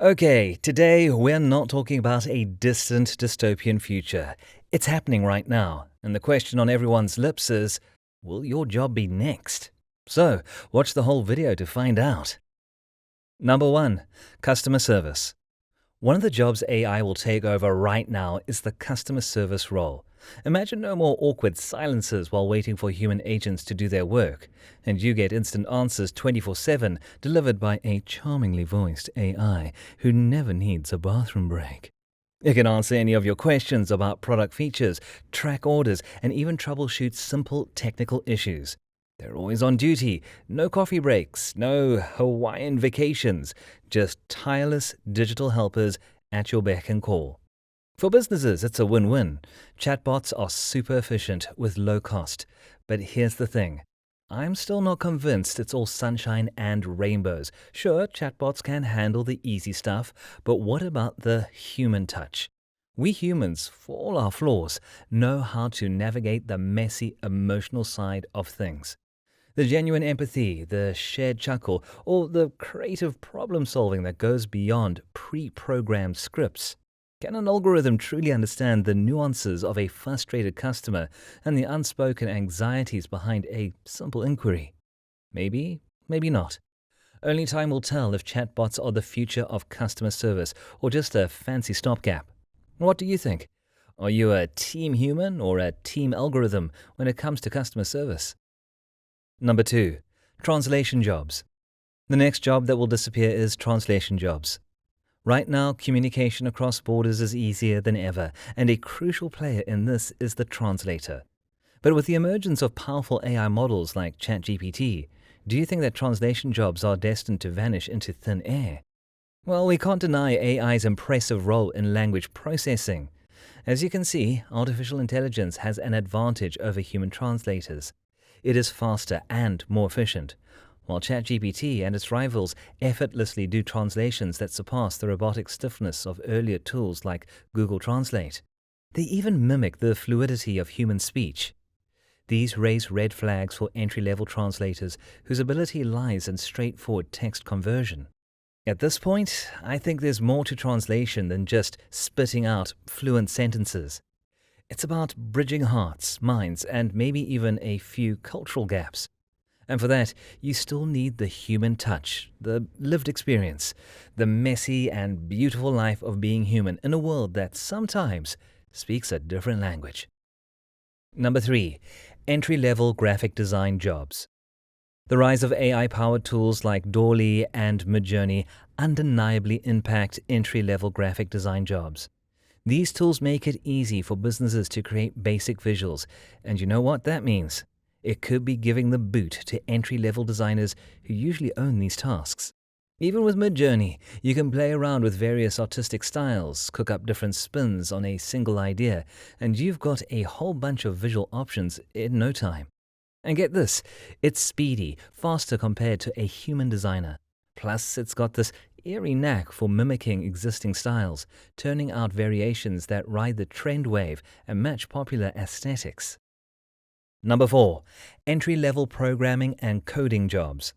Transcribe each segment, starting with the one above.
Okay, today we're not talking about a distant dystopian future. It's happening right now, and the question on everyone's lips is, will your job be next? So, watch the whole video to find out. Number 1. Customer service. One of the jobs AI will take over right now is the customer service role. Imagine no more awkward silences while waiting for human agents to do their work, and you get instant answers 24/7 delivered by a charmingly voiced AI who never needs a bathroom break. It can answer any of your questions about product features, track orders, and even troubleshoot simple technical issues. They're always on duty, no coffee breaks, no Hawaiian vacations, just tireless digital helpers at your beck and call. For businesses, it's a win-win. Chatbots are super efficient with low cost. But here's the thing. I'm still not convinced it's all sunshine and rainbows. Sure, chatbots can handle the easy stuff, but what about the human touch? We humans, for all our flaws, know how to navigate the messy emotional side of things. The genuine empathy, the shared chuckle, or the creative problem solving that goes beyond pre-programmed scripts. Can an algorithm truly understand the nuances of a frustrated customer and the unspoken anxieties behind a simple inquiry? Maybe, maybe not. Only time will tell if chatbots are the future of customer service or just a fancy stopgap. What do you think? Are you a team human or a team algorithm when it comes to customer service? Number 2. Translation jobs. The next job that will disappear is translation jobs. Right now, communication across borders is easier than ever, and a crucial player in this is the translator. But with the emergence of powerful AI models like ChatGPT, do you think that translation jobs are destined to vanish into thin air? Well, we can't deny AI's impressive role in language processing. As you can see, artificial intelligence has an advantage over human translators. It is faster and more efficient, while ChatGPT and its rivals effortlessly do translations that surpass the robotic stiffness of earlier tools like Google Translate. They even mimic the fluidity of human speech. These raise red flags for entry-level translators whose ability lies in straightforward text conversion. At this point, I think there's more to translation than just spitting out fluent sentences. It's about bridging hearts, minds, and maybe even a few cultural gaps. And for that, you still need the human touch, the lived experience, the messy and beautiful life of being human in a world that sometimes speaks a different language. Number 3. Entry-level graphic design jobs. The rise of AI-powered tools like DALL-E and MidJourney undeniably impact entry-level graphic design jobs. These tools make it easy for businesses to create basic visuals, and you know what that means? It could be giving the boot to entry-level designers who usually own these tasks. Even with MidJourney, you can play around with various artistic styles, cook up different spins on a single idea, and you've got a whole bunch of visual options in no time. And get this, it's speedy, faster compared to a human designer. Plus, it's got this eerie knack for mimicking existing styles, turning out variations that ride the trend wave and match popular aesthetics. Number 4. Entry-level programming and coding jobs.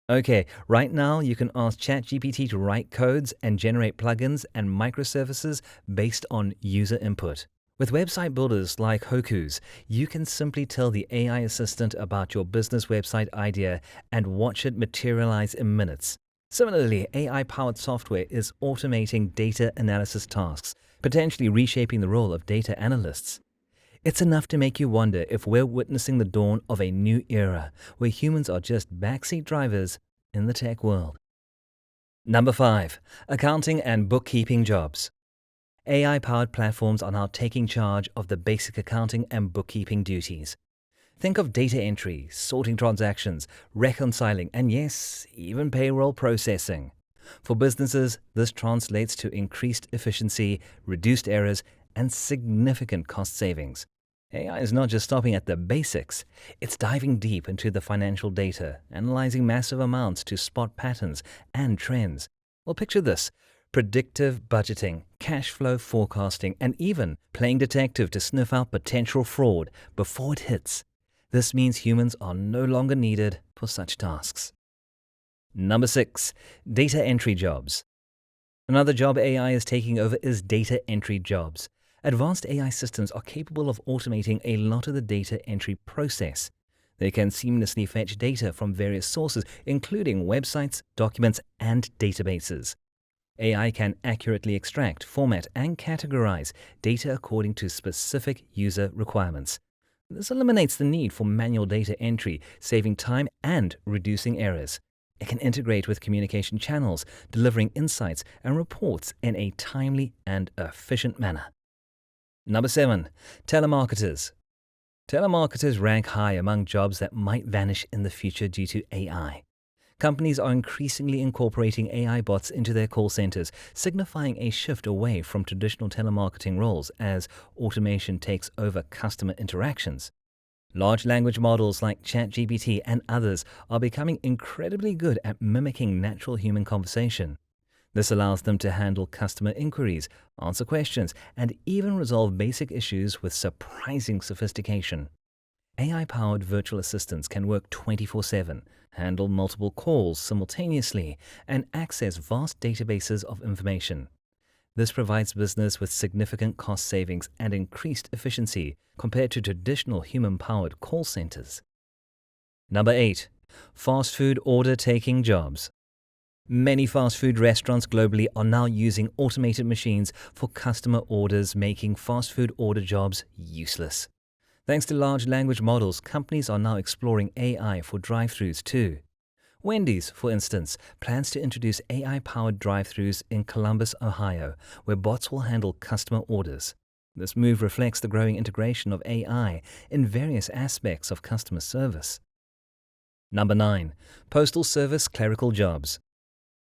Okay, right now you can ask ChatGPT to write codes and generate plugins and microservices based on user input. With website builders like Hoku's, you can simply tell the AI assistant about your business website idea and watch it materialize in minutes. Similarly, AI-powered software is automating data analysis tasks, potentially reshaping the role of data analysts. It's enough to make you wonder if we're witnessing the dawn of a new era where humans are just backseat drivers in the tech world. Number 5. Accounting and bookkeeping jobs. AI-powered platforms are now taking charge of the basic accounting and bookkeeping duties. Think of data entry, sorting transactions, reconciling, and yes, even payroll processing. For businesses, this translates to increased efficiency, reduced errors, and significant cost savings. AI is not just stopping at the basics, it's diving deep into the financial data, analyzing massive amounts to spot patterns and trends. Well, picture this: predictive budgeting, cash flow forecasting, and even playing detective to sniff out potential fraud before it hits. This means humans are no longer needed for such tasks. Number 6. Data entry jobs. Another job AI is taking over is data entry jobs. Advanced AI systems are capable of automating a lot of the data entry process. They can seamlessly fetch data from various sources, including websites, documents, and databases. AI can accurately extract, format, and categorize data according to specific user requirements. This eliminates the need for manual data entry, saving time and reducing errors. It can integrate with communication channels, delivering insights and reports in a timely and efficient manner. Number 7. Telemarketers. Telemarketers rank high among jobs that might vanish in the future due to AI. Companies are increasingly incorporating AI bots into their call centers, signifying a shift away from traditional telemarketing roles as automation takes over customer interactions. Large language models like ChatGPT and others are becoming incredibly good at mimicking natural human conversation. This allows them to handle customer inquiries, answer questions, and even resolve basic issues with surprising sophistication. AI-powered virtual assistants can work 24/7, handle multiple calls simultaneously, and access vast databases of information. This provides business with significant cost savings and increased efficiency compared to traditional human-powered call centers. Number 8. Fast food order-taking jobs. Many fast food restaurants globally are now using automated machines for customer orders, making fast food order jobs useless. Thanks to large language models, companies are now exploring AI for drive-thrus too. Wendy's, for instance, plans to introduce AI-powered drive-thrus in Columbus, Ohio, where bots will handle customer orders. This move reflects the growing integration of AI in various aspects of customer service. Number 9. Postal Service clerical jobs.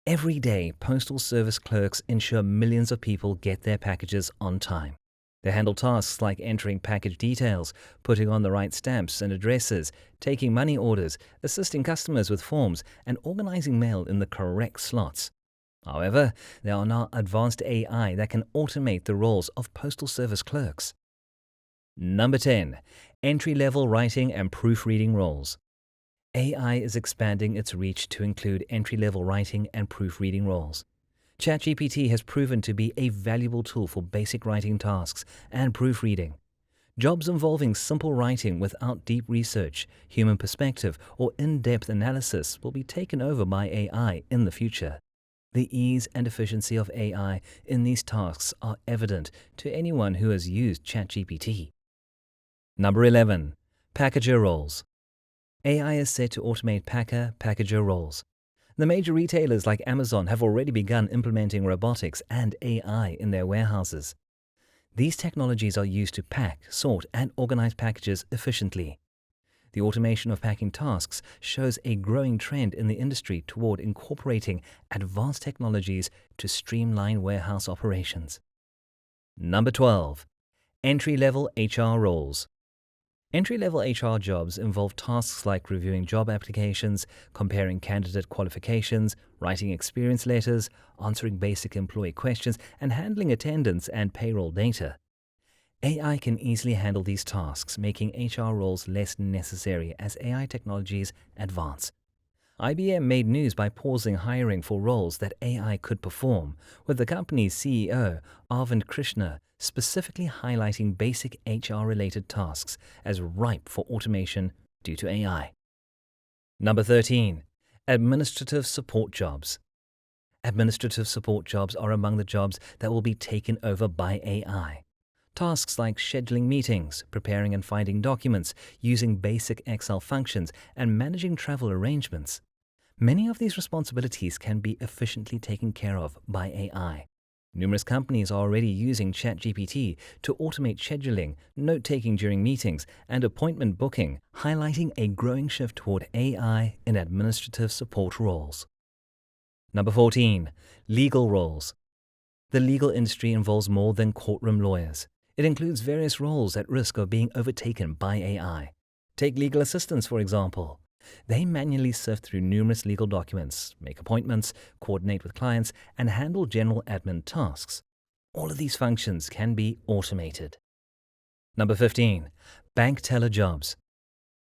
Every day, Postal Service clerks ensure millions of people get their packages on time. They handle tasks like entering package details, putting on the right stamps and addresses, taking money orders, assisting customers with forms, and organizing mail in the correct slots. However, there are now advanced AI that can automate the roles of Postal Service clerks. Number 10. Entry-level writing and proofreading roles. AI is expanding its reach to include entry-level writing and proofreading roles. ChatGPT has proven to be a valuable tool for basic writing tasks and proofreading. Jobs involving simple writing without deep research, human perspective, or in-depth analysis will be taken over by AI in the future. The ease and efficiency of AI in these tasks are evident to anyone who has used ChatGPT. Number 11. Packager roles. AI is set to automate packager roles. The major retailers like Amazon have already begun implementing robotics and AI in their warehouses. These technologies are used to pack, sort, and organize packages efficiently. The automation of packing tasks shows a growing trend in the industry toward incorporating advanced technologies to streamline warehouse operations. Number 12. Entry-level HR roles. Entry-level HR jobs involve tasks like reviewing job applications, comparing candidate qualifications, writing experience letters, answering basic employee questions, and handling attendance and payroll data. AI can easily handle these tasks, making HR roles less necessary as AI technologies advance. IBM made news by pausing hiring for roles that AI could perform, with the company's CEO, Arvind Krishna, specifically highlighting basic HR-related tasks as ripe for automation due to AI. Number 13. Administrative support jobs. Administrative support jobs are among the jobs that will be taken over by AI. Tasks like scheduling meetings, preparing and finding documents, using basic Excel functions, and managing travel arrangements. Many of these responsibilities can be efficiently taken care of by AI. Numerous companies are already using ChatGPT to automate scheduling, note-taking during meetings, and appointment booking, highlighting a growing shift toward AI in administrative support roles. Number 14. Legal roles. The legal industry involves more than courtroom lawyers. It includes various roles at risk of being overtaken by AI. Take legal assistants, for example. They manually sift through numerous legal documents, make appointments, coordinate with clients, and handle general admin tasks. All of these functions can be automated. Number 15. Bank teller jobs.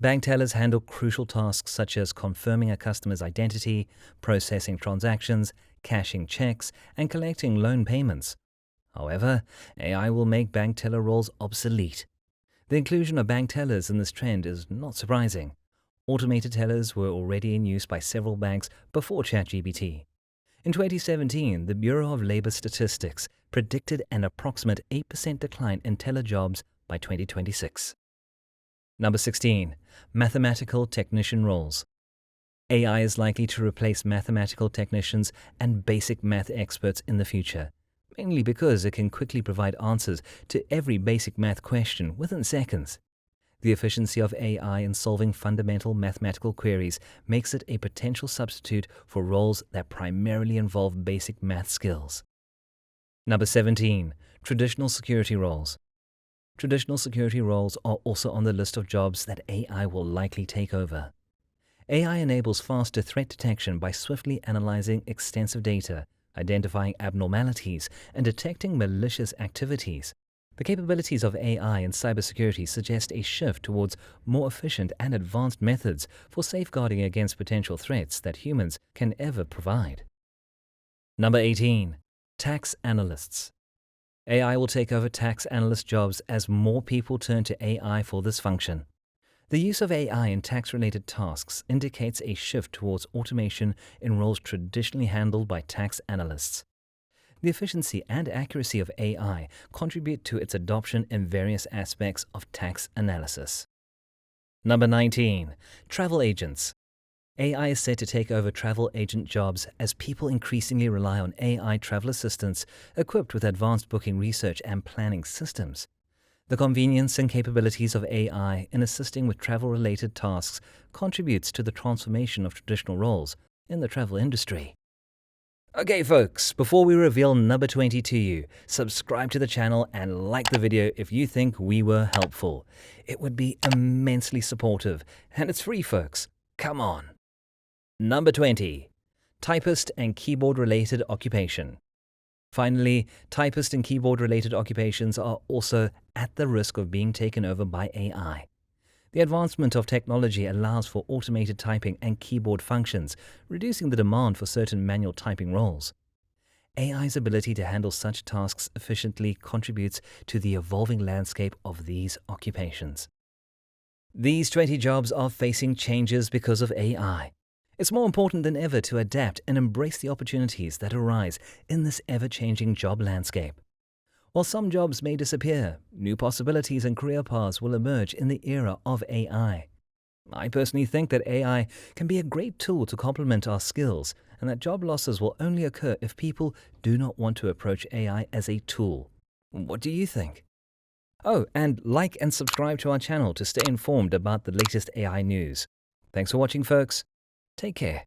Bank tellers handle crucial tasks such as confirming a customer's identity, processing transactions, cashing checks, and collecting loan payments. However, AI will make bank teller roles obsolete. The inclusion of bank tellers in this trend is not surprising. Automated tellers were already in use by several banks before ChatGPT. In 2017, the Bureau of Labor Statistics predicted an approximate 8% decline in teller jobs by 2026. Number 16. Mathematical technician roles. AI is likely to replace mathematical technicians and basic math experts in the future, mainly because it can quickly provide answers to every basic math question within seconds. The efficiency of AI in solving fundamental mathematical queries makes it a potential substitute for roles that primarily involve basic math skills. Number 17. Traditional security roles. Traditional security roles are also on the list of jobs that AI will likely take over. AI enables faster threat detection by swiftly analyzing extensive data, identifying abnormalities, and detecting malicious activities. The capabilities of AI in cybersecurity suggest a shift towards more efficient and advanced methods for safeguarding against potential threats that humans can ever provide. Number 18. Tax analysts. AI will take over tax analyst jobs as more people turn to AI for this function. The use of AI in tax-related tasks indicates a shift towards automation in roles traditionally handled by tax analysts. The efficiency and accuracy of AI contribute to its adoption in various aspects of tax analysis. Number 19. Travel agents. AI is set to take over travel agent jobs as people increasingly rely on AI travel assistants equipped with advanced booking research and planning systems. The convenience and capabilities of AI in assisting with travel-related tasks contributes to the transformation of traditional roles in the travel industry. Okay folks, before we reveal number 20 to you, subscribe to the channel and like the video if you think we were helpful. It would be immensely supportive, and it's free folks. Come on. Number 20. Typist and keyboard-related occupation. Finally, typist and keyboard-related occupations are also at the risk of being taken over by AI. The advancement of technology allows for automated typing and keyboard functions, reducing the demand for certain manual typing roles. AI's ability to handle such tasks efficiently contributes to the evolving landscape of these occupations. These 20 jobs are facing changes because of AI. It's more important than ever to adapt and embrace the opportunities that arise in this ever-changing job landscape. While some jobs may disappear, new possibilities and career paths will emerge in the era of AI. I personally think that AI can be a great tool to complement our skills, and that job losses will only occur if people do not want to approach AI as a tool. What do you think? Oh, and like and subscribe to our channel to stay informed about the latest AI news. Thanks for watching, folks. Take care.